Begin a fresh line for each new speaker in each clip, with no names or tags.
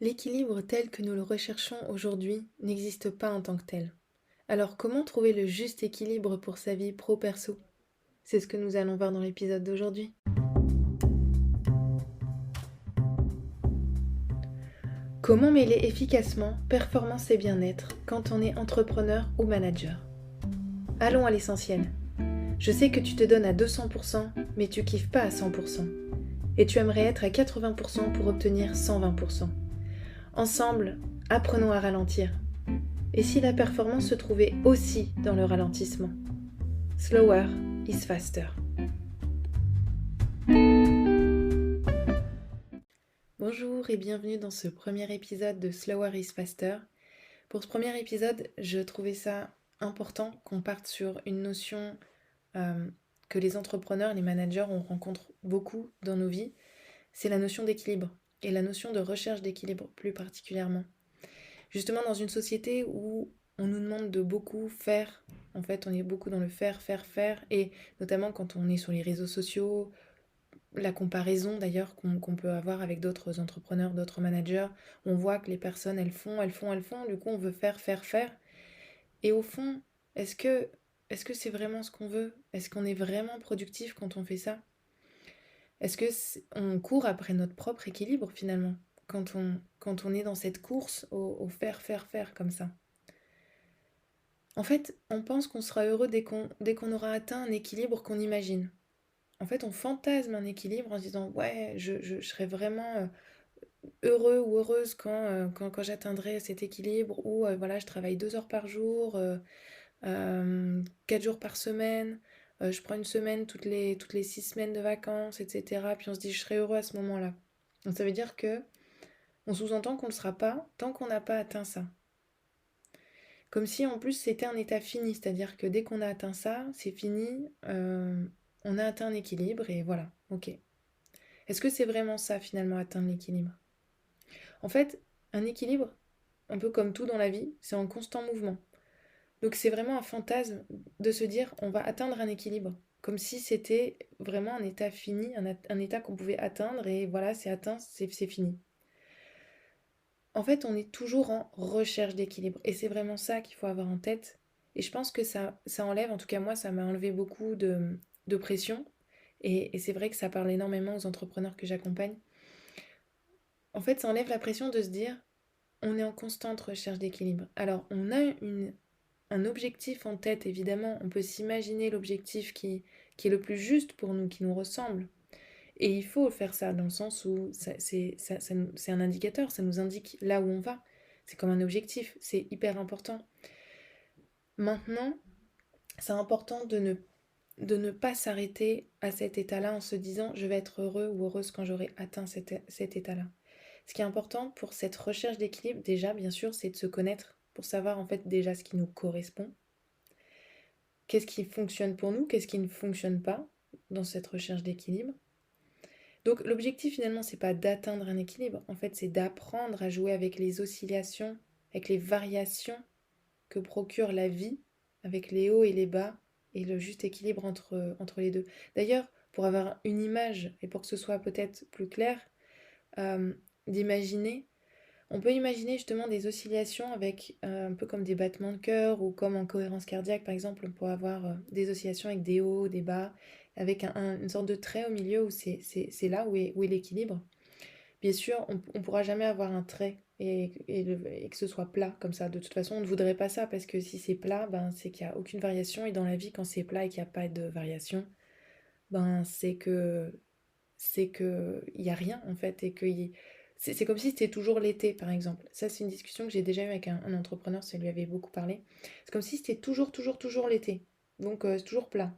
L'équilibre tel que nous le recherchons aujourd'hui n'existe pas en tant que tel. Alors comment trouver le juste équilibre pour sa vie pro-perso? C'est ce que nous allons voir dans l'épisode d'aujourd'hui. Comment mêler efficacement performance et bien-être quand on est entrepreneur ou manager? Allons à l'essentiel. Je sais que tu te donnes à 200%, mais tu kiffes pas à 100%. Et tu aimerais être à 80% pour obtenir 120%. Ensemble, apprenons à ralentir. Et si la performance se trouvait aussi dans le ralentissement? Slower is faster. Bonjour et bienvenue dans ce premier épisode de Slower is faster. Pour ce premier épisode, je trouvais ça important qu'on parte sur une notion que les entrepreneurs, les managers, on rencontre beaucoup dans nos vies. C'est la notion d'équilibre et la notion de recherche d'équilibre plus particulièrement. Justement dans une société où on nous demande de beaucoup faire, en fait on est beaucoup dans le faire, et notamment quand on est sur les réseaux sociaux, la comparaison d'ailleurs qu'on peut avoir avec d'autres entrepreneurs, d'autres managers, on voit que les personnes elles font, du coup on veut faire, et au fond, est-ce que est-ce que c'est vraiment ce qu'on veut? Est-ce qu'on est vraiment productif quand on fait ça? Est-ce que on court après notre propre équilibre finalement quand on est dans cette course au faire comme ça? En fait, on pense qu'on sera heureux dès qu'on aura atteint un équilibre qu'on imagine. En fait, on fantasme un équilibre en se disant ouais, je serai vraiment heureux ou heureuse quand j'atteindrai cet équilibre ou voilà, je travaille 2 heures par jour, 4 jours par semaine, je prends une semaine toutes les 6 semaines de vacances, etc. Puis on se dit je serai heureux à ce moment-là. Donc ça veut dire que on sous-entend qu'on ne le sera pas tant qu'on n'a pas atteint ça. Comme si en plus c'était un état fini, c'est-à-dire que dès qu'on a atteint ça, c'est fini, on a atteint un équilibre et voilà, ok. Est-ce que c'est vraiment ça finalement, atteindre l'équilibre? En fait, un équilibre, un peu comme tout dans la vie, c'est en constant mouvement. Donc c'est vraiment un fantasme de se dire on va atteindre un équilibre, comme si c'était vraiment un état fini, un état qu'on pouvait atteindre et voilà, c'est atteint, c'est fini. En fait, on est toujours en recherche d'équilibre. Et c'est vraiment ça qu'il faut avoir en tête. Et je pense que ça enlève, en tout cas moi, ça m'a enlevé beaucoup de pression. Et c'est vrai que ça parle énormément aux entrepreneurs que j'accompagne. En fait, ça enlève la pression de se dire, on est en constante recherche d'équilibre. Alors, on a un objectif en tête, évidemment. On peut s'imaginer l'objectif qui est le plus juste pour nous, qui nous ressemble. Et il faut faire ça dans le sens où c'est un indicateur, ça nous indique là où on va. C'est comme un objectif, c'est hyper important. Maintenant, c'est important de ne pas s'arrêter à cet état-là en se disant je vais être heureux ou heureuse quand j'aurai atteint cet état-là. Ce qui est important pour cette recherche d'équilibre, déjà, bien sûr, c'est de se connaître pour savoir en fait déjà ce qui nous correspond. Qu'est-ce qui fonctionne pour nous, qu'est-ce qui ne fonctionne pas dans cette recherche d'équilibre. Donc l'objectif finalement, c'est pas d'atteindre un équilibre, en fait c'est d'apprendre à jouer avec les oscillations, avec les variations que procure la vie, avec les hauts et les bas, et le juste équilibre entre les deux. D'ailleurs, pour avoir une image, et pour que ce soit peut-être plus clair, euh, d'imaginer, on peut imaginer justement des oscillations avec un peu comme des battements de cœur, ou comme en cohérence cardiaque par exemple, on peut avoir des oscillations avec des hauts, des bas, avec une sorte de trait au milieu où c'est là où est l'équilibre. Bien sûr, on ne pourra jamais avoir un trait et que ce soit plat comme ça. De toute façon, on ne voudrait pas ça parce que si c'est plat, ben, c'est qu'il n'y a aucune variation. Et dans la vie, quand c'est plat et qu'il n'y a pas de variation, ben, c'est que il n'y a rien en fait. Et que c'est comme si c'était toujours l'été, par exemple. Ça, c'est une discussion que j'ai déjà eue avec un entrepreneur, ça lui avait beaucoup parlé. C'est comme si c'était toujours, toujours, toujours l'été. Donc, c'est toujours plat.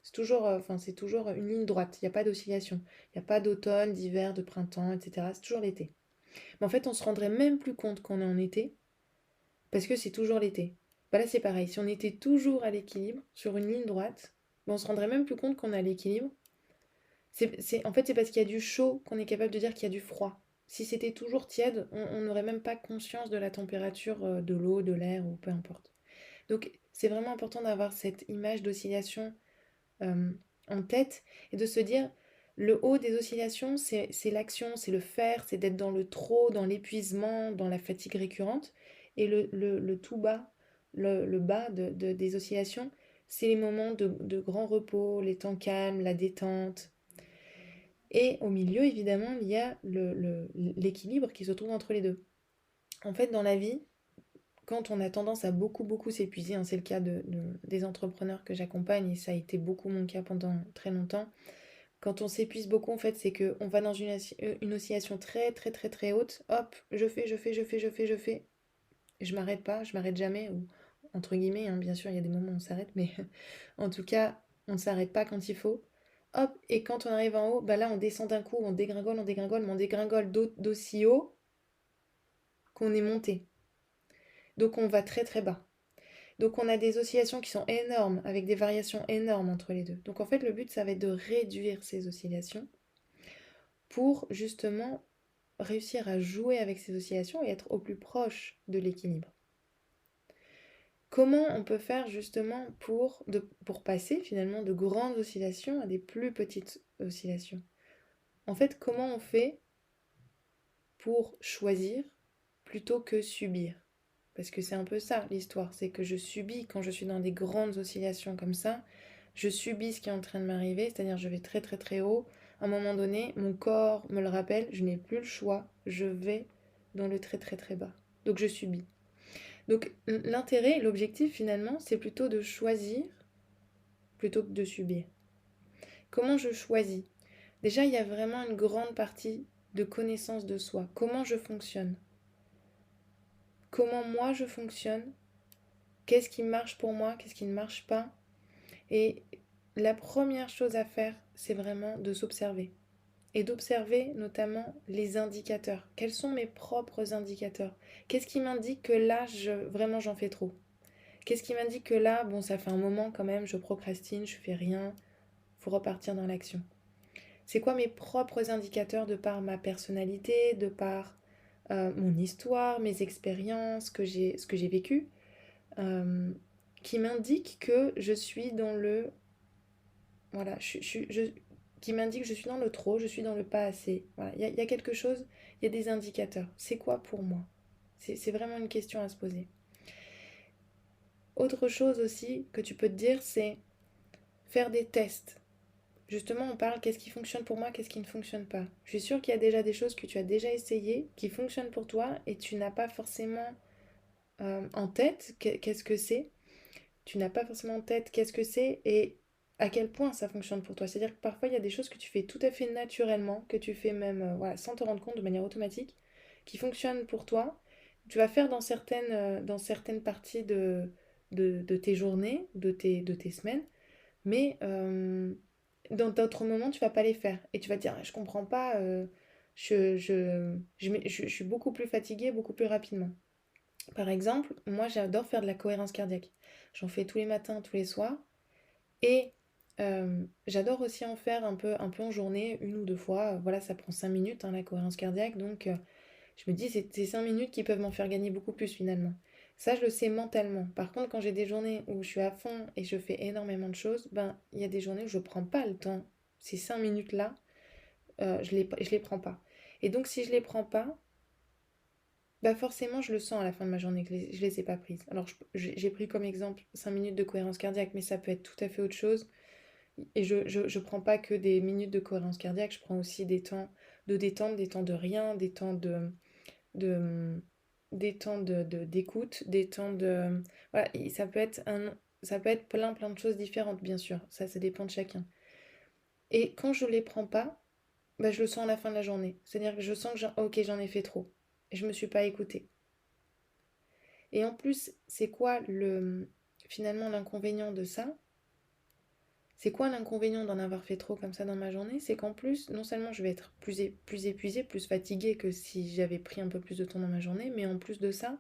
C'est toujours une ligne droite, il n'y a pas d'oscillation. Il n'y a pas d'automne, d'hiver, de printemps, etc. C'est toujours l'été. Mais en fait, on se rendrait même plus compte qu'on est en été, parce que c'est toujours l'été. Bah là, c'est pareil. Si on était toujours à l'équilibre, sur une ligne droite, bah on se rendrait même plus compte qu'on est à l'équilibre. En fait, c'est parce qu'il y a du chaud qu'on est capable de dire qu'il y a du froid. Si c'était toujours tiède, on n'aurait même pas conscience de la température de l'eau, de l'air, ou peu importe. Donc, c'est vraiment important d'avoir cette image d'oscillation euh, en tête et de se dire, Le haut des oscillations, c'est l'action, c'est le faire, c'est d'être dans le trop, dans l'épuisement, dans la fatigue récurrente. Et le tout bas, le bas des oscillations, c'est les moments de grand repos, les temps calmes, la détente. Et au milieu, évidemment, il y a l'équilibre qui se trouve entre les deux. En fait, dans la vie, quand on a tendance à beaucoup, beaucoup s'épuiser, hein, c'est le cas des entrepreneurs que j'accompagne, et ça a été beaucoup mon cas pendant très longtemps. Quand on s'épuise beaucoup, en fait, c'est qu'on va dans une oscillation très, très, très, très haute. Hop, je fais. Je m'arrête pas, je m'arrête jamais. Ou, entre guillemets, hein, bien sûr, il y a des moments où on s'arrête, mais en tout cas, on ne s'arrête pas quand il faut. Hop, et quand on arrive en haut, bah là, on descend d'un coup, on dégringole, mais on dégringole d'aussi haut qu'on est monté. Donc on va très, très bas. Donc on a des oscillations qui sont énormes, avec des variations énormes entre les deux. Donc en fait, le but, ça va être de réduire ces oscillations pour justement réussir à jouer avec ces oscillations et être au plus proche de l'équilibre. Comment on peut faire justement pour passer finalement de grandes oscillations à des plus petites oscillations? En fait, comment on fait pour choisir plutôt que subir? Parce que c'est un peu ça l'histoire, c'est que je subis quand je suis dans des grandes oscillations comme ça, je subis ce qui est en train de m'arriver, c'est-à-dire je vais très très très haut. À un moment donné, mon corps me le rappelle, je n'ai plus le choix, je vais dans le très très très bas. Donc je subis. Donc l'intérêt, l'objectif finalement, c'est plutôt de choisir plutôt que de subir. Comment je choisis? Déjà, il y a vraiment une grande partie de connaissance de soi. Comment je fonctionne? Comment moi je fonctionne? Qu'est-ce qui marche pour moi? Qu'est-ce qui ne marche pas? Et la première chose à faire, c'est vraiment de s'observer. Et d'observer notamment les indicateurs. Quels sont mes propres indicateurs? Qu'est-ce qui m'indique que là, vraiment, j'en fais trop? Qu'est-ce qui m'indique que là, bon, ça fait un moment quand même, je procrastine, je fais rien, faut repartir dans l'action. C'est quoi mes propres indicateurs de par ma personnalité, de par mon histoire, mes expériences, ce que j'ai vécu, euh, qui m'indiquent que je suis dans le voilà, qui m'indique que je suis dans le trop, je suis dans le pas assez. Voilà, il y a quelque chose, il y a des indicateurs. C'est quoi pour moi? C'est vraiment une question à se poser. Autre chose aussi que tu peux te dire, c'est faire des tests. Justement, on parle qu'est-ce qui fonctionne pour moi, qu'est-ce qui ne fonctionne pas. Je suis sûre qu'il y a déjà des choses que tu as déjà essayées, qui fonctionnent pour toi, et tu n'as pas forcément en tête qu'est-ce que c'est. Tu n'as pas forcément en tête qu'est-ce que c'est et à quel point ça fonctionne pour toi. C'est-à-dire que parfois, il y a des choses que tu fais tout à fait naturellement, que tu fais même voilà, sans te rendre compte de manière automatique, qui fonctionnent pour toi. Tu vas faire dans certaines parties de tes journées, de tes semaines, mais dans d'autres moments, tu vas pas les faire. Et tu vas te dire, je comprends pas, je suis beaucoup plus fatiguée, beaucoup plus rapidement. Par exemple, moi j'adore faire de la cohérence cardiaque. J'en fais tous les matins, tous les soirs. Et j'adore aussi en faire un peu en journée, une ou deux fois. Voilà, ça prend 5 minutes, hein, la cohérence cardiaque. Donc je me dis, c'est 5 minutes qui peuvent m'en faire gagner beaucoup plus finalement. Ça, je le sais mentalement. Par contre, quand j'ai des journées où je suis à fond et je fais énormément de choses, ben, il y a des journées où je ne prends pas le temps. Ces 5 minutes-là, je les prends pas. Et donc, si je les prends pas, bah forcément, je le sens à la fin de ma journée que je les ai pas prises. Alors, j'ai pris comme exemple 5 minutes de cohérence cardiaque, mais ça peut être tout à fait autre chose. Et je prends pas que des minutes de cohérence cardiaque, je prends aussi des temps de détente, des temps de rien, de, des temps d'écoute, des temps de... Voilà, et ça peut être plein, plein de choses différentes, bien sûr. Ça dépend de chacun. Et quand je les prends pas, bah, je le sens à la fin de la journée. C'est-à-dire que je sens que ok, j'en ai fait trop. Et je me suis pas écoutée. Et en plus, c'est quoi finalement l'inconvénient de ça? C'est quoi l'inconvénient d'en avoir fait trop comme ça dans ma journée? C'est qu'en plus, non seulement je vais être plus épuisée, plus fatiguée que si j'avais pris un peu plus de temps dans ma journée, mais en plus de ça,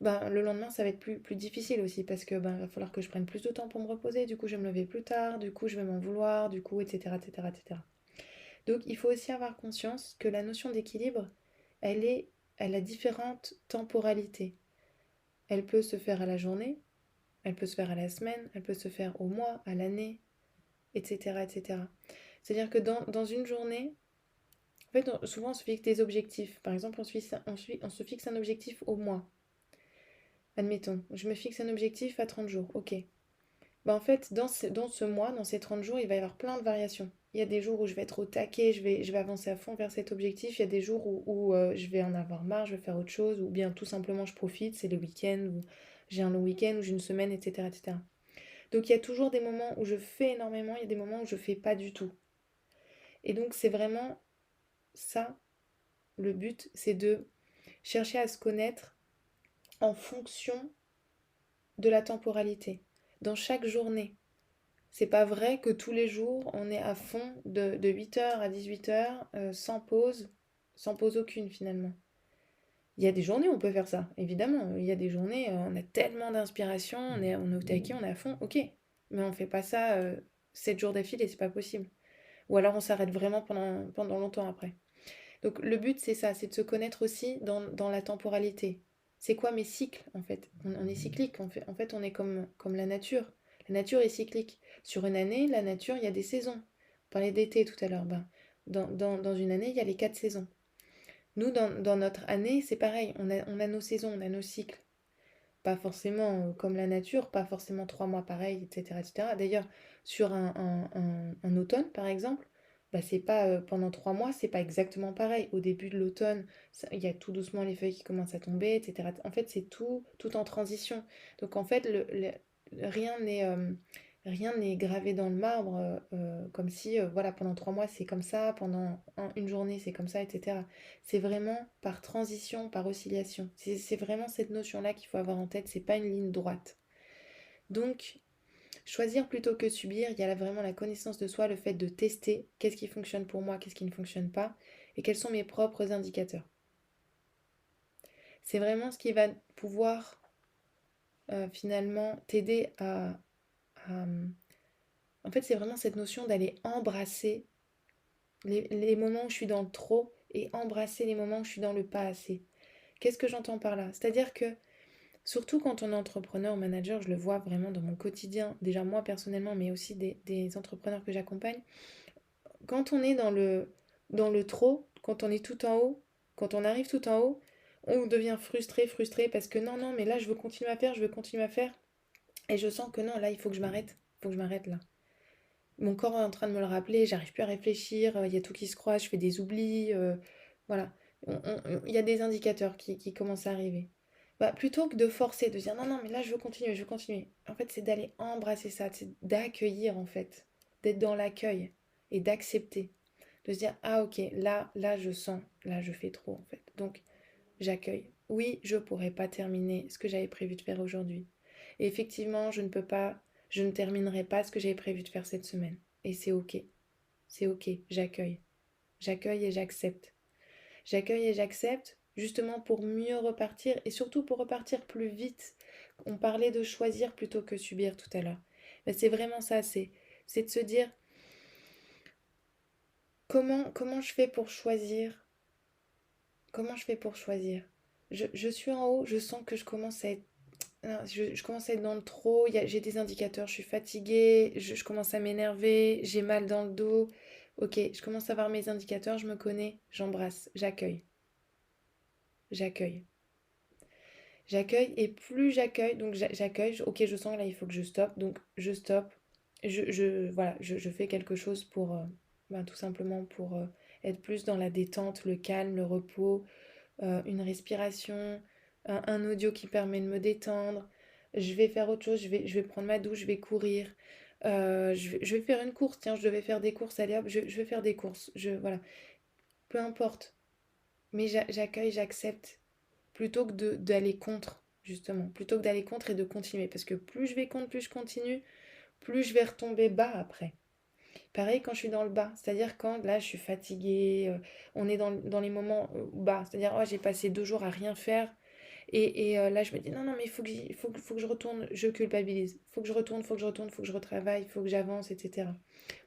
ben, le lendemain, ça va être plus difficile aussi parce que ben, va falloir que je prenne plus de temps pour me reposer, du coup, je vais me lever plus tard, du coup, je vais m'en vouloir, du coup, etc., etc., etc. Donc, il faut aussi avoir conscience que la notion d'équilibre, elle a différentes temporalités. Elle peut se faire à la journée, elle peut se faire à la semaine, elle peut se faire au mois, à l'année, etc., etc. C'est-à-dire que dans une journée, en fait, souvent on se fixe des objectifs. Par exemple, on se fixe un objectif au mois. Admettons, je me fixe un objectif à 30 jours. Ok. Bah en fait, dans ce mois, dans ces 30 jours, il va y avoir plein de variations. Il y a des jours où je vais être au taquet, je vais avancer à fond vers cet objectif. Il y a des jours où je vais en avoir marre, je vais faire autre chose, ou bien tout simplement je profite, c'est le week-end, ou j'ai un long week-end, ou j'ai une semaine, etc., etc. Donc il y a toujours des moments où je fais énormément, il y a des moments où je fais pas du tout. Et donc c'est vraiment ça, le but, c'est de chercher à se connaître en fonction de la temporalité, dans chaque journée. C'est pas vrai que tous les jours, on est à fond de 8 heures à 18 heures, sans pause aucune finalement. Il y a des journées où on peut faire ça, évidemment. Il y a des journées, on a tellement d'inspiration, on est au taquet, on est à fond, ok. Mais on fait pas ça 7 jours d'affilée, c'est pas possible. Ou alors on s'arrête vraiment pendant longtemps après. Donc le but, c'est ça, c'est de se connaître aussi dans la temporalité. C'est quoi mes cycles, en fait? On est cyclique, en fait, on est comme la nature. La nature est cyclique. Sur une année, la nature, il y a des saisons. On parlait d'été tout à l'heure. Ben, dans une année, il y a les 4 saisons. Nous, dans notre année, c'est pareil. On a nos saisons, on a nos cycles. Pas forcément comme la nature, pas forcément 3 mois pareil, etc. etc. D'ailleurs, sur un automne, par exemple, bah, c'est pas pendant 3 mois, c'est pas exactement pareil. Au début de l'automne, il y a tout doucement les feuilles qui commencent à tomber, etc. En fait, c'est tout en transition. Donc, en fait, rien n'est rien n'est gravé dans le marbre, comme si, voilà, pendant 3 mois, c'est comme ça, pendant une journée, c'est comme ça, etc. C'est vraiment par transition, par oscillation. C'est vraiment cette notion-là qu'il faut avoir en tête, c'est pas une ligne droite. Donc, choisir plutôt que subir, il y a là vraiment la connaissance de soi, le fait de tester qu'est-ce qui fonctionne pour moi, qu'est-ce qui ne fonctionne pas, et quels sont mes propres indicateurs. C'est vraiment ce qui va pouvoir finalement t'aider à, En fait, c'est vraiment cette notion d'aller embrasser les moments où je suis dans le trop et embrasser les moments où je suis dans le pas assez. Qu'est-ce que j'entends par là? C'est-à-dire que surtout quand on est entrepreneur, manager, je le vois vraiment dans mon quotidien, déjà moi personnellement, mais aussi des entrepreneurs que j'accompagne. Quand on est dans le trop, quand on est tout en haut, quand on arrive tout en haut, on devient frustré parce que non, non, mais là je veux continuer à faire, je veux continuer à faire. Et je sens que non, là il faut que je m'arrête, il faut que je m'arrête là. Mon corps est en train de me le rappeler, j'arrive plus à réfléchir, il y a tout qui se croise, je fais des oublis, voilà. Il y a des indicateurs qui commencent à arriver. Bah, plutôt que de forcer, de dire non, non, mais là je veux continuer, je veux continuer. En fait, c'est d'aller embrasser ça, c'est d'accueillir en fait, d'être dans l'accueil et d'accepter. De se dire ah ok, là je sens, là je fais trop en fait. Donc j'accueille. Oui, je pourrais pas terminer ce que j'avais prévu de faire aujourd'hui. Et effectivement, je ne terminerai pas ce que j'avais prévu de faire cette semaine. Et c'est ok. C'est ok, j'accueille. J'accueille et j'accepte. J'accueille et j'accepte justement pour mieux repartir et surtout pour repartir plus vite. On parlait de choisir plutôt que subir tout à l'heure. Mais c'est vraiment ça, c'est de se dire comment je fais pour choisir. Comment je fais pour choisir. Je suis en haut, je sens que je commence à être non, je commence à être dans le trop, j'ai des indicateurs, je suis fatiguée, je commence à m'énerver, j'ai mal dans le dos. Ok, je commence à voir mes indicateurs, je me connais, j'embrasse, j'accueille, j'accueille. J'accueille et plus j'accueille, donc j'accueille, ok, je sens que là il faut que je stoppe, donc je stoppe, voilà, je fais quelque chose pour, ben, tout simplement pour être plus dans la détente, le calme, le repos, une respiration, un audio qui permet de me détendre. Je vais faire autre chose, je vais prendre ma douche, je vais courir. Je vais faire une course, tiens, je devais faire des courses, allez hop, je vais faire des courses. Voilà, peu importe. Mais j'accueille, j'accepte, plutôt que d'aller contre, justement. Plutôt que d'aller contre et de continuer. Parce que plus je vais contre, plus je continue, plus je vais retomber bas après. Pareil quand je suis dans le bas, c'est-à-dire quand là je suis fatiguée, on est dans les moments bas, c'est-à-dire oh, j'ai passé 2 jours à rien faire et là je me dis non non mais il faut que je retourne, je culpabilise, il faut que je retourne, il faut que je retourne, il faut que je retravaille, il faut que j'avance, etc.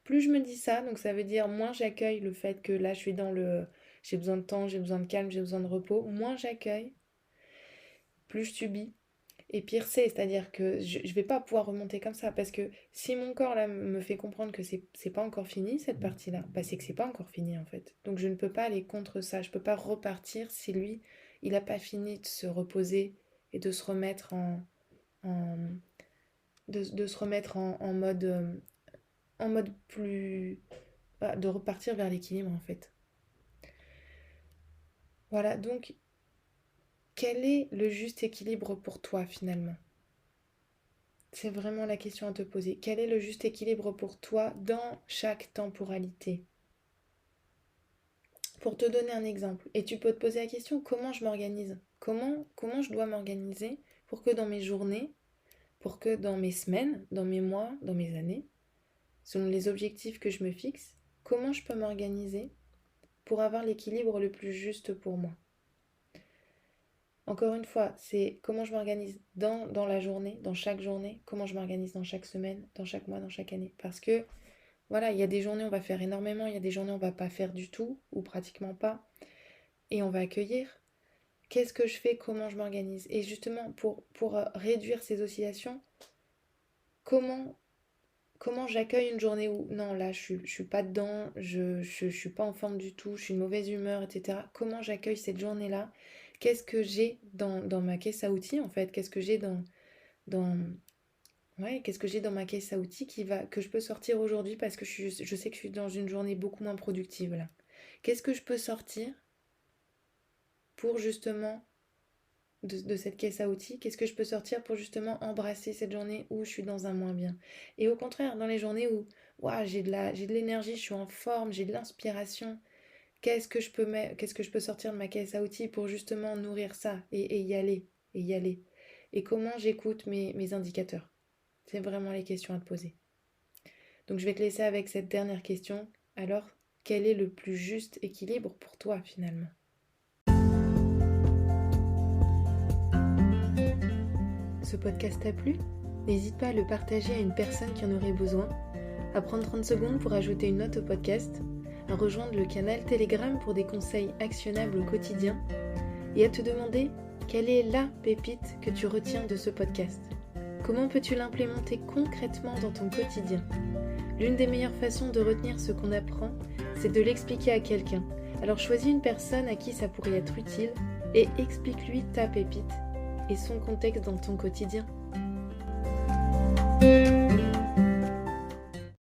Plus je me dis ça, donc ça veut dire moins j'accueille le fait que là je suis dans le j'ai besoin de temps, j'ai besoin de calme, j'ai besoin de repos, moins j'accueille, plus je subis. Et pire c'est-à-dire que je vais pas pouvoir remonter comme ça, parce que si mon corps là me fait comprendre que c'est pas encore fini cette partie-là, bah c'est que c'est pas encore fini en fait. Donc je ne peux pas aller contre ça, je peux pas repartir si lui, il a pas fini de se reposer et de se remettre en de se remettre en mode plus... bah, de repartir vers l'équilibre en fait. Voilà, donc quel est le juste équilibre pour toi finalement? C'est vraiment la question à te poser. Quel est le juste équilibre pour toi dans chaque temporalité? Pour te donner un exemple, et tu peux te poser la question, comment je m'organise? Comment je dois m'organiser pour que dans mes journées, pour que dans mes semaines, dans mes mois, dans mes années, selon les objectifs que je me fixe, comment je peux m'organiser pour avoir l'équilibre le plus juste pour moi? Encore une fois, c'est comment je m'organise dans la journée, dans chaque journée, comment je m'organise dans chaque semaine, dans chaque mois, dans chaque année. Parce que, voilà, il y a des journées où on va faire énormément, il y a des journées où on va pas faire du tout, ou pratiquement pas, et on va accueillir. Qu'est-ce que je fais? Comment je m'organise? Et justement, pour réduire ces oscillations, comment, comment j'accueille une journée où, non, là, je suis pas dedans, je suis pas en forme du tout, je suis de mauvaise humeur, etc. Comment j'accueille cette journée-là? Qu'est-ce que j'ai dans ma caisse à outils, en fait? Qu'est-ce que j'ai dans, ouais, qu'est-ce que j'ai dans ma caisse à outils que je peux sortir aujourd'hui parce que je sais que je suis dans une journée beaucoup moins productive, là. Qu'est-ce que je peux sortir pour justement de cette caisse à outils, qu'est-ce que je peux sortir pour justement embrasser cette journée où je suis dans un moins bien. Et au contraire, dans les journées où ouah, j'ai de l'énergie, je suis en forme, j'ai de l'inspiration, qu'est-ce que je peux sortir de ma caisse à outils pour justement nourrir ça et y aller, et y aller. Et comment j'écoute mes indicateurs. C'est vraiment les questions à te poser. Donc je vais te laisser avec cette dernière question. Alors, quel est le plus juste équilibre pour toi finalement? Ce podcast t'a plu? N'hésite pas à le partager à une personne qui en aurait besoin, à prendre 30 secondes pour ajouter une note au podcast, à rejoindre le canal Telegram pour des conseils actionnables au quotidien et à te demander quelle est la pépite que tu retiens de ce podcast. Comment peux-tu l'implémenter concrètement dans ton quotidien? L'une des meilleures façons de retenir ce qu'on apprend, c'est de l'expliquer à quelqu'un. Alors choisis une personne à qui ça pourrait être utile et explique-lui ta pépite et son contexte dans ton quotidien.